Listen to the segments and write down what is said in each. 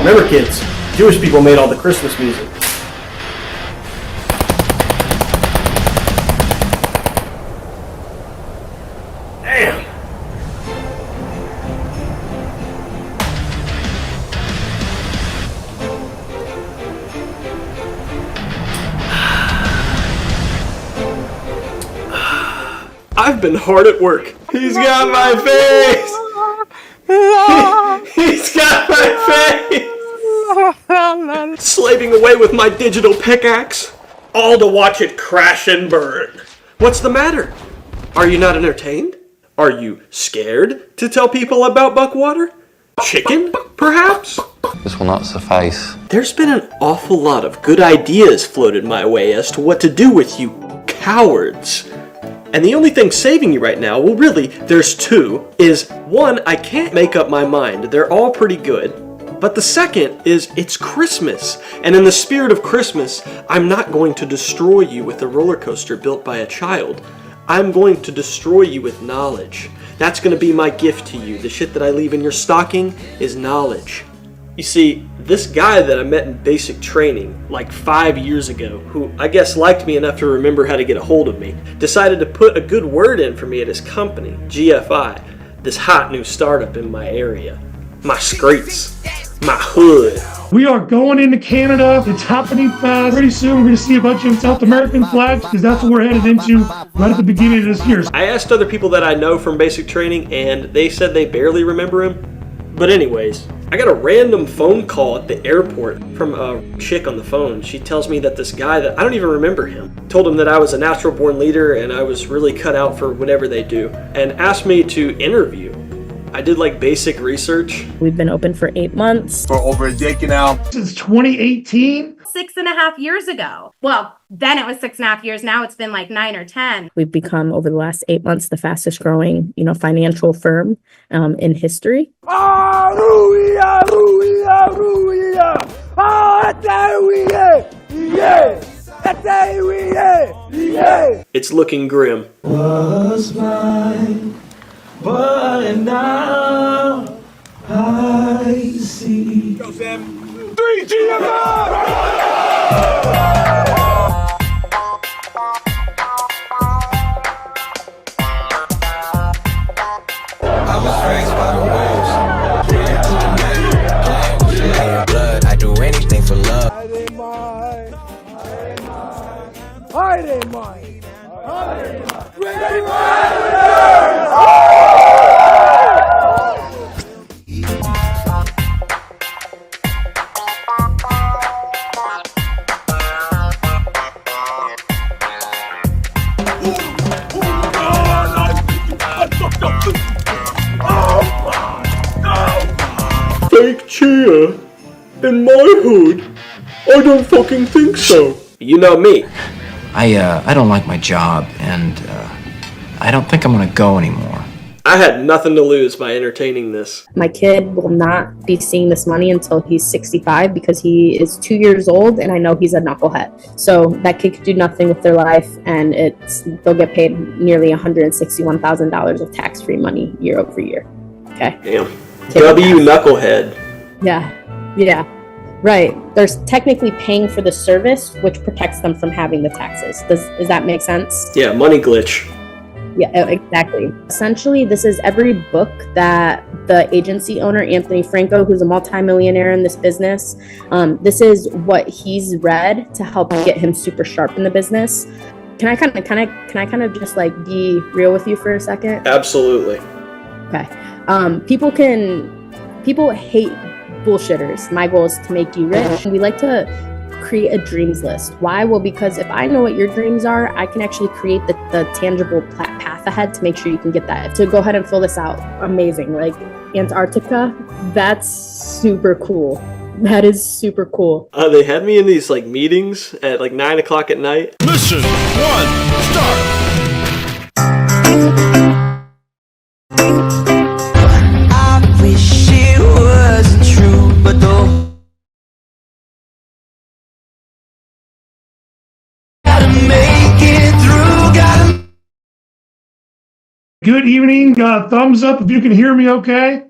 Remember, kids, Jewish people made all the Christmas music. Damn! I've been hard at work. He's got my face! He's got my face! Slaving away with my digital pickaxe, all to watch it crash and burn. What's the matter? Are you not entertained? Are you scared to tell people about Buckwater? Chicken, perhaps? This will not suffice. There's been an awful lot of good ideas floated my way as to what to do with you cowards. And the only thing saving you right now, well really, there's two, is one, I can't make up my mind. They're all pretty good. But the second is, it's Christmas. And in the spirit of Christmas, I'm not going to destroy you with a roller coaster built by a child. I'm going to destroy you with knowledge. That's going to be my gift to you. The shit that I leave in your stocking is knowledge. You see, this guy that I met in basic training like 5 years ago, who I guess liked me enough to remember how to get a hold of me, decided to put a good word in for me at his company, GFI, this hot new startup in my area. My streets, my hood. We are going into Canada. It's happening fast. Pretty soon we're going to see a bunch of South American flags because that's what we're headed into right at the beginning of this year. I asked other people that I know from basic training and they said they barely remember him. But anyways, I got a random phone call at the airport from a chick on the phone. She tells me that this guy that I don't even remember him told him that I was a natural born leader and I was really cut out for whatever they do and asked me to interview. I did like basic research. We've been open for 8 months. For over a decade now. Since 2018. 6.5 years ago. Well, then it was 6.5 years. Now it's been like 9 or 10. We've become, over the last 8 months, the fastest growing, financial firm in history. It's looking grim. Was mine, but now I see. Go, Sam. 3 GFI! I was raised by the wolves. Playing blood, I do anything for love. I ain't mine. I ain't mine. Ready, Fake cheer? In my hood? I don't fucking think so. You know me. I don't like my job, and I don't think I'm gonna go anymore. I had nothing to lose by entertaining this. My kid will not be seeing this money until he's 65 because he is 2 years old and I know he's a knucklehead. So that kid could do nothing with their life and they'll get paid nearly $161,000 of tax-free money year over year. Okay. Damn. W knucklehead. Yeah. Right. They're technically paying for the service, which protects them from having the taxes. Does that make sense? Yeah, money glitch. Yeah, exactly. Essentially, this is every book that the agency owner, Anthony Franco, who's a multimillionaire in this business, this is what he's read to help get him super sharp in the business. Can I kind of just like be real with you for a second? Absolutely. Okay. People hate bullshitters. My goal is to make you rich. We like to create a dreams list. Why? Well, because if I know what your dreams are, I can actually create the tangible path ahead to make sure you can get that. So go ahead and fill this out. Amazing. Like Antarctica, that's super cool. That is super cool. They had me in these like meetings at like 9 o'clock at night. Mission 1, start. I wish it wasn't true, but though gotta make Good evening. Thumbs up if you can hear me okay.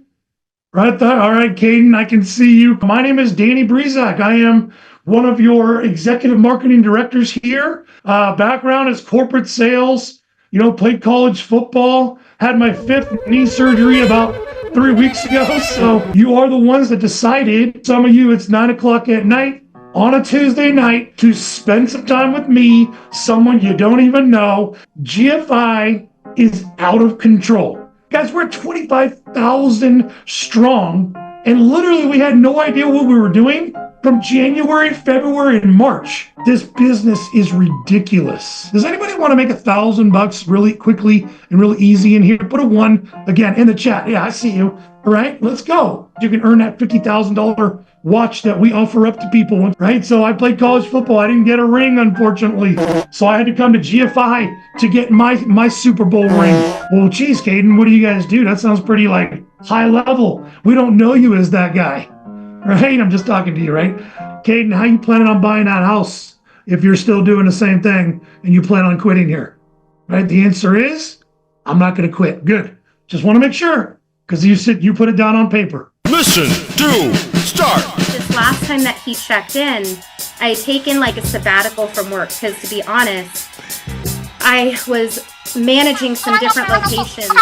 Right there. All right, Caden, I can see you. My name is Danny Breezak. I am one of your executive marketing directors here. Background is corporate sales. You know, played college football. Had my 5th knee surgery about 3 weeks ago. So you are the ones that decided, some of you, it's 9 o'clock at night on a Tuesday night to spend some time with me, someone you don't even know. GFI is out of control. Guys, we're 25,000 strong, and literally we had no idea what we were doing from January, February, and March. This business is ridiculous. Does anybody want to make $1,000 really quickly and really easy in here? Put a 1 again in the chat. Yeah, I see you. All right, let's go. You can earn that $50,000 watch that we offer up to people, right? So I played college football. I didn't get a ring, unfortunately. So I had to come to GFI to get my Super Bowl ring. Well, geez, Caden, what do you guys do? That sounds pretty like high level. We don't know you as that guy, right? I'm just talking to you, right? Caden, how you planning on buying that house if you're still doing the same thing and you plan on quitting here, right? The answer is, I'm not going to quit. Good. Just want to make sure, because you put it down on paper. Mission 2, start. This last time that he checked in, I had taken like a sabbatical from work because, to be honest, I was managing some different locations. Keep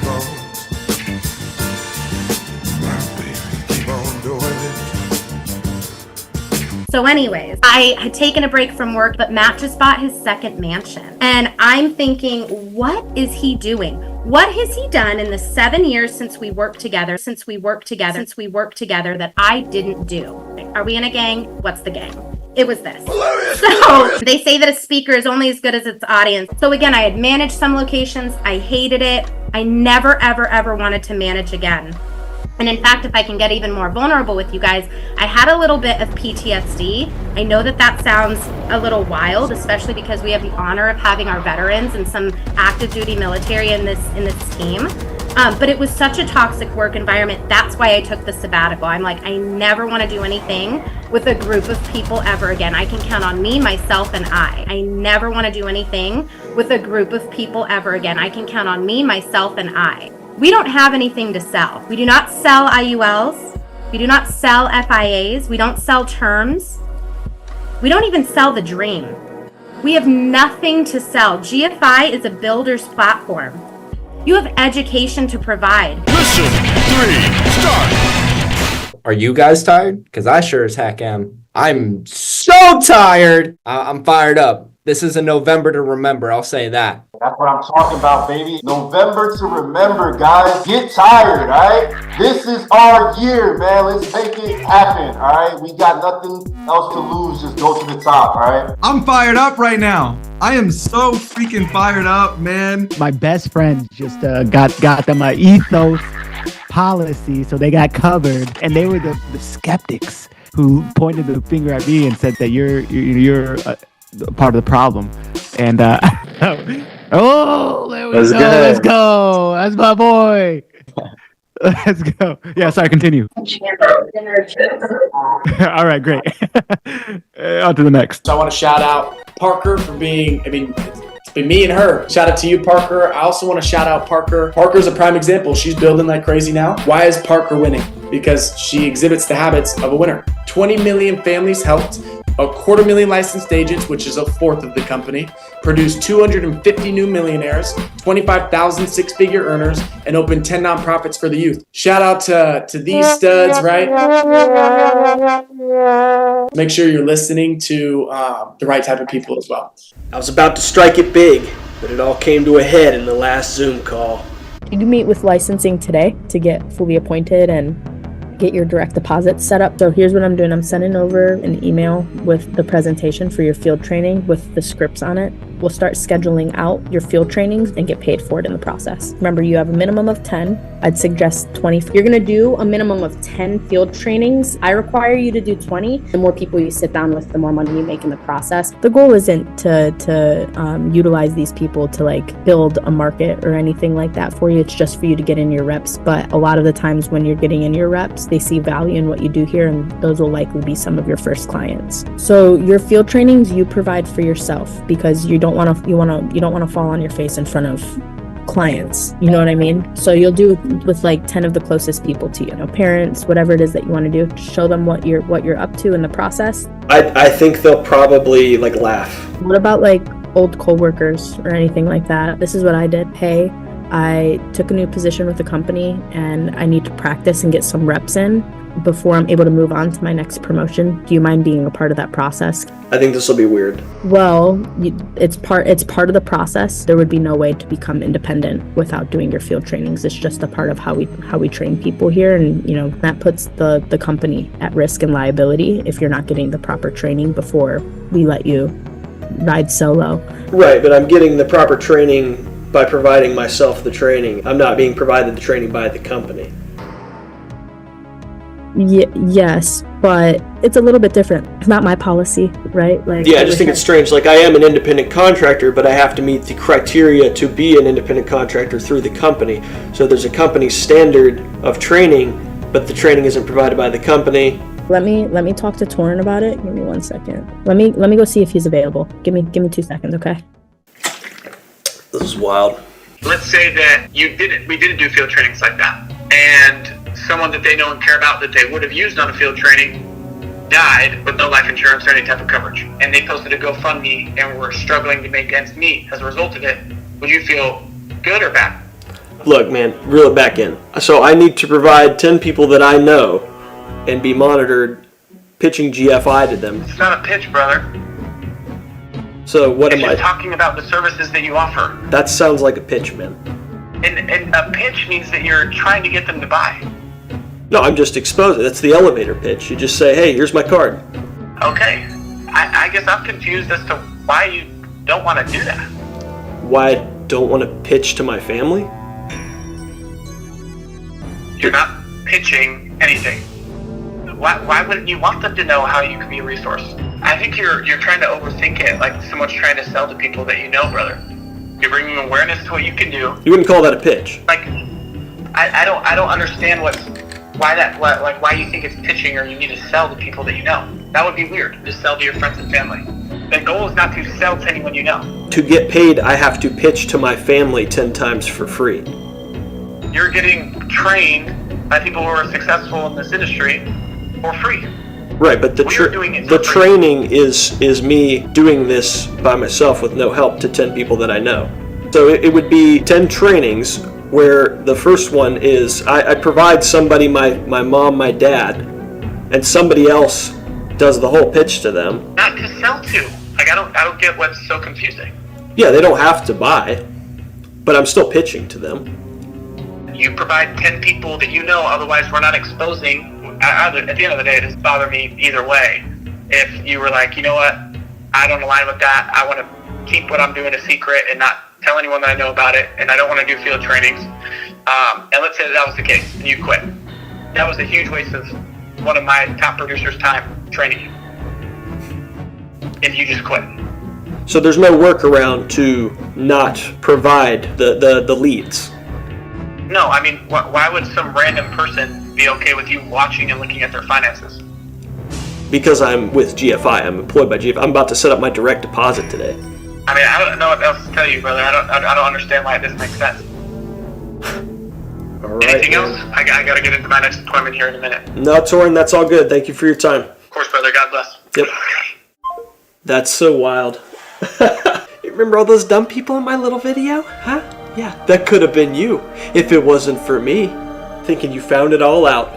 on. Keep on doing it. So anyways, I had taken a break from work, but Matt just bought his 2nd mansion. And I'm thinking, what is he doing? What has he done in the 7 years since we worked together that I didn't do? Are we in a gang? What's the gang? It was this. So they say that a speaker is only as good as its audience. So again, I had managed some locations. I hated it. I never, ever, ever wanted to manage again. And in fact, if I can get even more vulnerable with you guys, I had a little bit of PTSD. I know that that sounds a little wild, especially because we have the honor of having our veterans and some active duty military in this team. But it was such a toxic work environment. That's why I took the sabbatical. I'm like, I never want to do anything with a group of people ever again. I can count on me, myself, and I. I never want to do anything with a group of people ever again. I can count on me, myself, and I. We don't have anything to sell. We do not sell IULs. We do not sell FIAs. We don't sell terms. We don't even sell the dream. We have nothing to sell. GFI is a builder's platform. You have education to provide. Mission 3, start. Are you guys tired? Because I sure as heck am. I'm so tired. I'm fired up. This is a November to remember, I'll say that. That's what I'm talking about, baby. November to remember, guys. Get tired, all right? This is our year, man. Let's make it happen, all right? We got nothing else to lose. Just go to the top, all right? I'm fired up right now. I am so freaking fired up, man. My best friend just got them a ethos policy, so they got covered, and they were the skeptics who pointed the finger at me and said that you're part of the problem. And oh, there we go. Let's go. That's my boy. Let's go. Yeah, sorry, continue. All right, great. On to the next. So I want to shout out Parker for being, it's been me and her. Shout out to you, Parker. I also want to shout out Parker. Parker's a prime example. She's building like crazy now. Why is Parker winning? Because she exhibits the habits of a winner. 20 million families helped, 250,000 licensed agents, which is 1/4 of the company, produced 250 new millionaires, 25,000 six-figure earners, and opened 10 nonprofits for the youth. Shout out to these studs, right? Make sure you're listening to the right type of people as well. I was about to strike it big, but it all came to a head in the last Zoom call. You can meet with licensing today to get fully appointed and get your direct deposit set up. So here's what I'm doing. I'm sending over an email with the presentation for your field training with the scripts on it. we'll start scheduling out your field trainings and get paid for it in the process. Remember, you have a minimum of 10. I'd suggest 20. You're gonna do a minimum of 10 field trainings. I require you to do 20. The more people you sit down with, the more money you make in the process. The goal isn't to utilize these people to like build a market or anything like that for you. It's just for you to get in your reps. But a lot of the times when you're getting in your reps, they see value in what you do here, and those will likely be some of your first clients. So your field trainings you provide for yourself, because you don't want to fall on your face in front of clients, you know what I mean? So you'll do with like 10 of the closest people to you, parents, whatever it is that you want to do. Show them what you're up to in the process. I think they'll probably like laugh. What about like old coworkers or anything like that? This is what I did. Hey, I took a new position with the company and I need to practice and get some reps in before I'm able to move on to my next promotion. Do you mind being a part of that process? I think this will be weird. Well, it's part of the process. There would be no way to become independent without doing your field trainings. It's just a part of how we train people here, and that puts the company at risk and liability if you're not getting the proper training before we let you ride solo. Right, but I'm getting the proper training by providing myself the training. I'm not being provided the training by the company. Yes, but it's a little bit different. It's not my policy, right? Yeah, I just think it's strange. Like, I am an independent contractor, but I have to meet the criteria to be an independent contractor through the company. So there's a company standard of training, but the training isn't provided by the company. Let me talk to Torrin about it. Give me 1 second. Let me go see if he's available. Give me 2 seconds, okay? This is wild. Let's say that we didn't do field trainings like that, and someone that they know and care about that they would have used on a field training died with no life insurance or any type of coverage, and they posted a GoFundMe and were struggling to make ends meet as a result of it. Would you feel good or bad? Look, man, reel it back in. So I need to provide 10 people that I know and be monitored pitching GFI to them. It's not a pitch, brother. So what am I? Talking about the services that you offer. That sounds like a pitch, man. And a pitch means that you're trying to get them to buy. No, I'm just exposing. That's the elevator pitch. You just say, hey, here's my card. Okay. I guess I'm confused as to why you don't want to do that. Why I don't want to pitch to my family? You're not pitching anything. Why wouldn't you want them to know how you can be a resource? I think you're trying to overthink it, like someone's trying to sell to people that you know, brother. You're bringing awareness to what you can do. You wouldn't call that a pitch. Like, I don't understand why you think it's pitching or you need to sell to people that you know. That would be weird, to sell to your friends and family. The goal is not to sell to anyone you know. To get paid, I have to pitch to my family 10 times for free. You're getting trained by people who are successful in this industry for free. Right, but the training is me doing this by myself with no help to 10 people that I know. So it would be 10 trainings where the first one is I provide somebody my mom, my dad, and somebody else does the whole pitch to them. Not to sell to. Like, I don't get what's so confusing. Yeah, they don't have to buy, but I'm still pitching to them. You provide 10 people that you know, otherwise we're not exposing. At the end of the day, it doesn't bother me either way. If you were like, you know what, I don't align with that, I want to keep what I'm doing a secret and not tell anyone that I know about it, and I don't want to do field trainings, and let's say that was the case, and you quit. That was a huge waste of one of my top producers' time training you. If you just quit. So there's no workaround to not provide the leads. No, I mean, why would some random person be okay with you watching and looking at their finances? Because I'm with GFI. I'm employed by GFI. I'm about to set up my direct deposit today. I mean, I don't know what else to tell you, brother. I don't understand why it doesn't make sense. All right. Anything else? I gotta get into my next appointment here in a minute. No, Torrin, that's all good. Thank you for your time. Of course, brother. God bless. Yep. That's so wild. You remember all those dumb people in my little video? Huh? Yeah, that could have been you if it wasn't for me. Thinking you found it all out.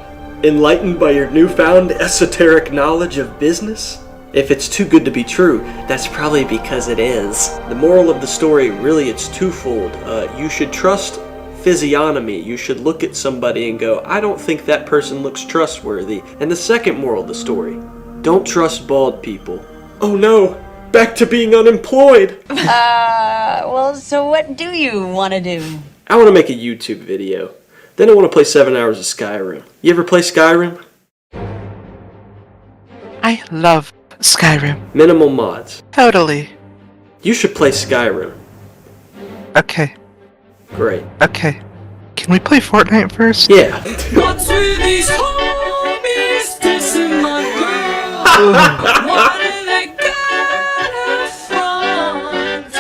Enlightened by your newfound esoteric knowledge of business? If it's too good to be true, that's probably because it is. The moral of the story, really, it's twofold. You should trust physiognomy. You should look at somebody and go, I don't think that person looks trustworthy. And the second moral of the story, don't trust bald people. Oh no, back to being unemployed. Well, so what do you want to do? I want to make a YouTube video. Then I want to play 7 hours of Skyrim. You ever play Skyrim? I love Skyrim. Minimal mods. Totally. You should play Skyrim. Okay. Great. Okay. Can we play Fortnite first? Yeah. What's with these homies dissing my girl? What do they got front?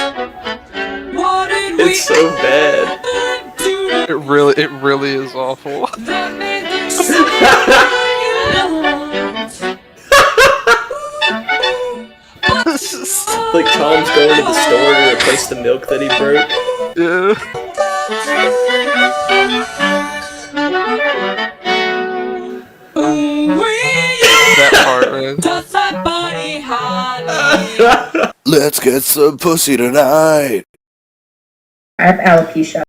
What did we It's so bad. It really is awful. that made them so Like Tom's going to the store to replace the milk that he broke. That part, man. Does that body hot? Let's get some pussy tonight. I have alopecia.